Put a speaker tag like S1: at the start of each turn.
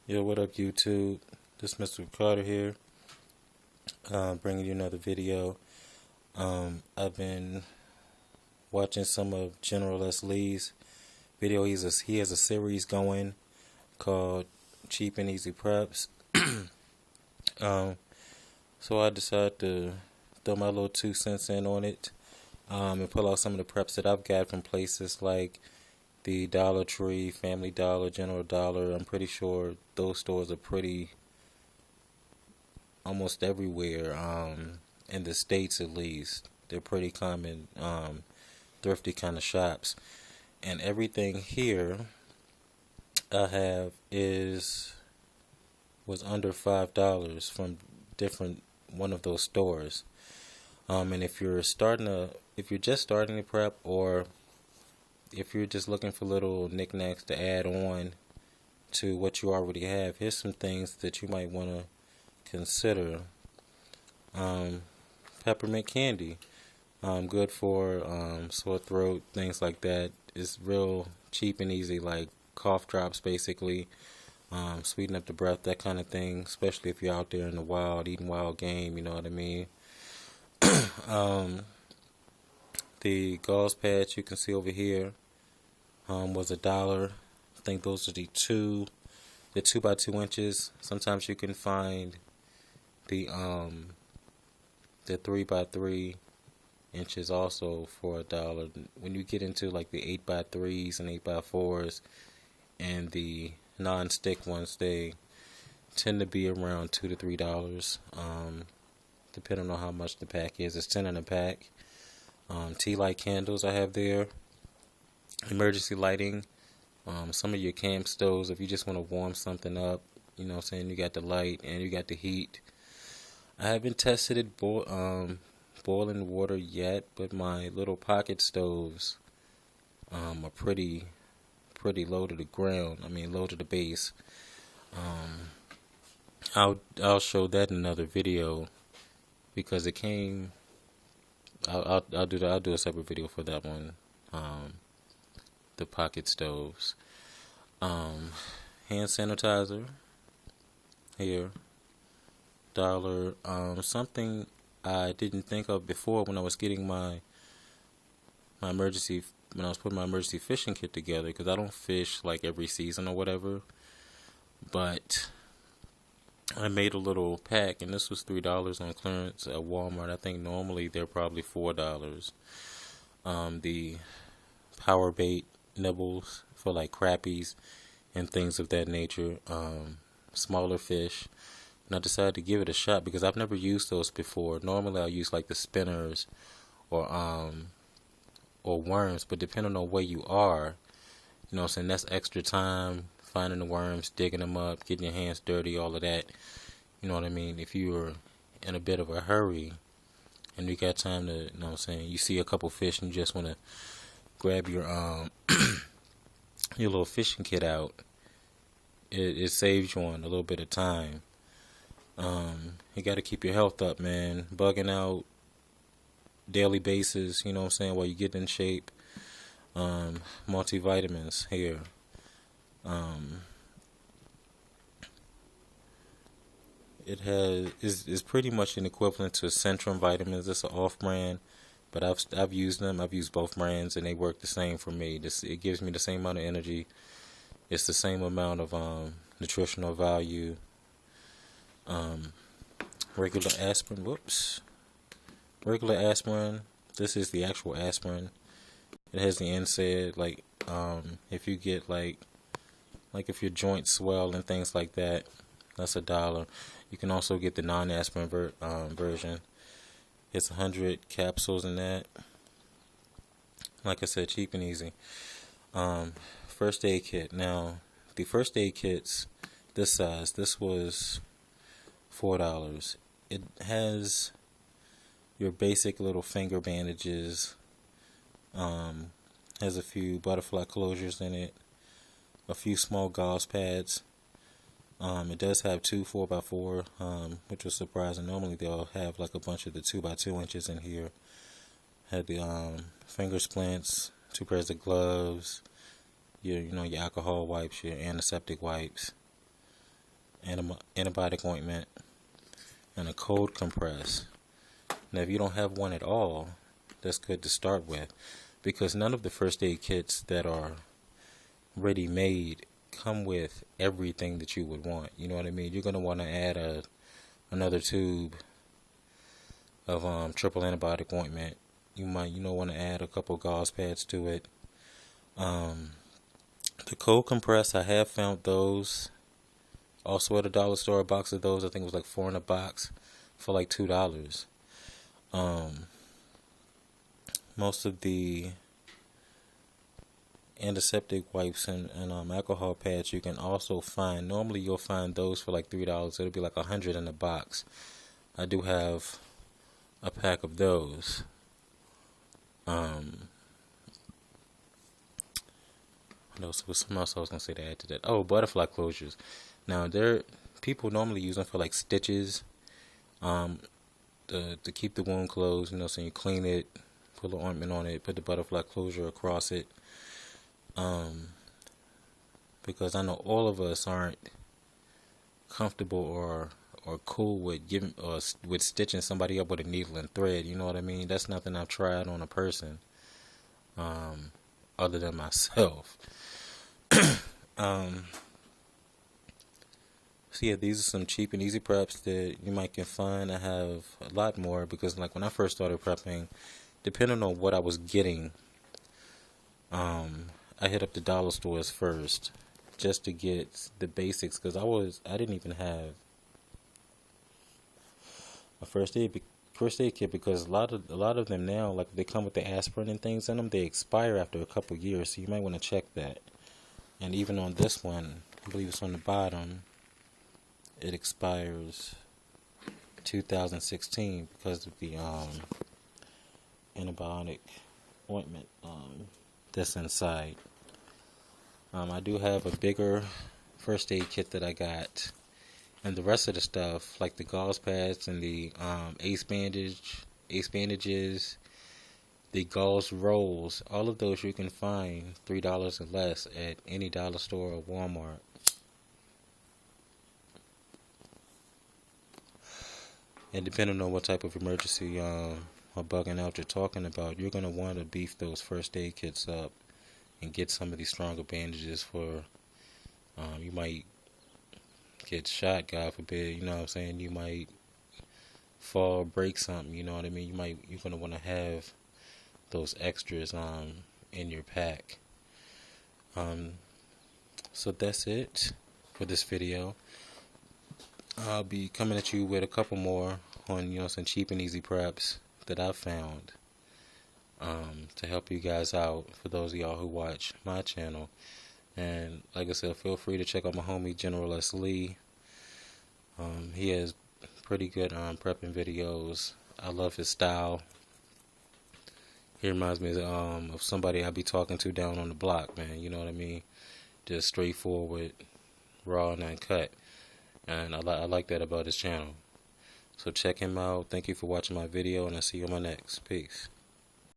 S1: Yo, what up, YouTube? This is Mr. Carter here, bringing you another video. I've been watching some of General S. Lee's video. He has a series going called Cheap and Easy Preps. Um, so I decided to throw my little 2 cents in on it, and pull out some of the preps that I've got from places like the Dollar Tree, Family Dollar, General Dollar. I'm pretty sure those stores are pretty almost everywhere, in the States at least. They're pretty common, thrifty kind of shops. And everything here I have was under $5 from different one of those stores. And if you're just starting to prep, or if you're just looking for little knickknacks to add on to what you already have, here's some things that you might want to consider. Peppermint candy, good for sore throat, things like that. It's real cheap and easy, like cough drops basically. Sweeten up the breath, that kind of thing, especially if you're out there in the wild, eating wild game, you know what I mean? The gauze pads you can see over here was $1. I think those are the 2 by 2 inches. Sometimes you can find the 3 by 3 inches also for $1. When you get into like the 8 by 3s and 8 by 4s and the non-stick ones, they tend to be around $2 to $3, depending on how much the pack is. It's 10 in a pack. Tea light candles I have there. Emergency lighting. Some of your camp stoves, if you just want to warm something up, you know what I'm saying, you got the light and you got the heat. I haven't tested it boiling water yet, but my little pocket stoves are pretty low to the ground. I mean, low to the base. I'll show that in another video because it came. I'll do a separate video for that one. The pocket stoves. Hand sanitizer here, $1. Something I didn't think of before when I was getting my emergency, when I was putting my emergency fishing kit together, because I don't fish like every season or whatever, but I made a little pack, and this was $3 on clearance at Walmart. I think normally they're probably $4. The power bait nibbles for like crappies and things of that nature, smaller fish. And I decided to give it a shot because I've never used those before. Normally I'll use like the spinners or worms, but depending on where you are, you know what I'm saying, that's extra time finding the worms, digging them up, getting your hands dirty, all of that. You know what I mean? If you're in a bit of a hurry and you got time to, you know what I'm saying, you see a couple fish and you just want to grab your your little fishing kit out, it saves you on a little bit of time. You got to keep your health up, man. Bugging out daily basis, you know what I'm saying, while you get in shape. Multivitamins here. It is pretty much an equivalent to Centrum vitamins. It's an off-brand, but I've used them. I've used both brands, and they work the same for me. It gives me the same amount of energy. It's the same amount of nutritional value. Regular aspirin. Regular aspirin. This is the actual aspirin. It has the NSAID. Like, if you get like if your joints swell and things like that, that's $1. You can also get the non-aspirin version. It's 100 capsules in that. Like I said, cheap and easy. First aid kit. Now, the first aid kits, this size, this was $4. It has your basic little finger bandages. Has a few butterfly closures in it. A few small gauze pads. It does have 2 4x4, which was surprising. Normally they'll have like a bunch of the 2 by 2 inches in here. Had the finger splints, 2 pairs of gloves, your alcohol wipes, your antiseptic wipes. antibiotic ointment, and a cold compress. Now, if you don't have one at all, that's good to start with, because none of the first aid kits that are ready made come with everything that you would want. You know what I mean? You're going to want to add another tube of triple antibiotic ointment. You might want to add a couple gauze pads to it. The cold compress, I have found those also at a dollar store. A box of those, I think it was like 4 in a box for like $2. Most of the antiseptic wipes and alcohol pads you can also find. Normally you'll find those for like $3. It'll be like 100 in a box. I do have a pack of those. What else? Was something else I was gonna say to add to that? Oh, butterfly closures. Now, people normally use them for like stitches, to keep the wound closed. So you clean it, put a little ointment on it, put the butterfly closure across it. Because I know all of us aren't comfortable or cool with giving or with stitching somebody up with a needle and thread. You know what I mean? That's nothing I've tried on a person, other than myself. So yeah, these are some cheap and easy preps that you might can find. I have a lot more because like when I first started prepping, depending on what I was getting, I hit up the dollar stores first just to get the basics, because I didn't even have a first aid kit, because a lot of them now, like they come with the aspirin and things in them, they expire after a couple years, so you might want to check that. And even on this one, I believe it's on the bottom, it expires 2016 because of the antibiotic ointment that's inside. I do have a bigger first aid kit that I got, and the rest of the stuff, like the gauze pads and the ace bandages, the gauze rolls, all of those you can find $3 or less at any dollar store or Walmart. And depending on what type of emergency or bugging out you're talking about, you're going to want to beef those first aid kits up and get some of these stronger bandages for, you might get shot, God forbid, you know what I'm saying? You might fall, break something, you know what I mean? You're going to want to have those extras in your pack. So that's it for this video. I'll be coming at you with a couple more on some cheap and easy preps that I've found to help you guys out, for those of y'all who watch my channel. And like I said, feel free to check out my homie General S. Lee. He has pretty good prepping videos. I love his style. He reminds me of somebody I be talking to down on the block, man. You know what I mean? Just straightforward, raw and uncut. And I like that about his channel. So check him out. Thank you for watching my video, and I'll see you on my next. Peace.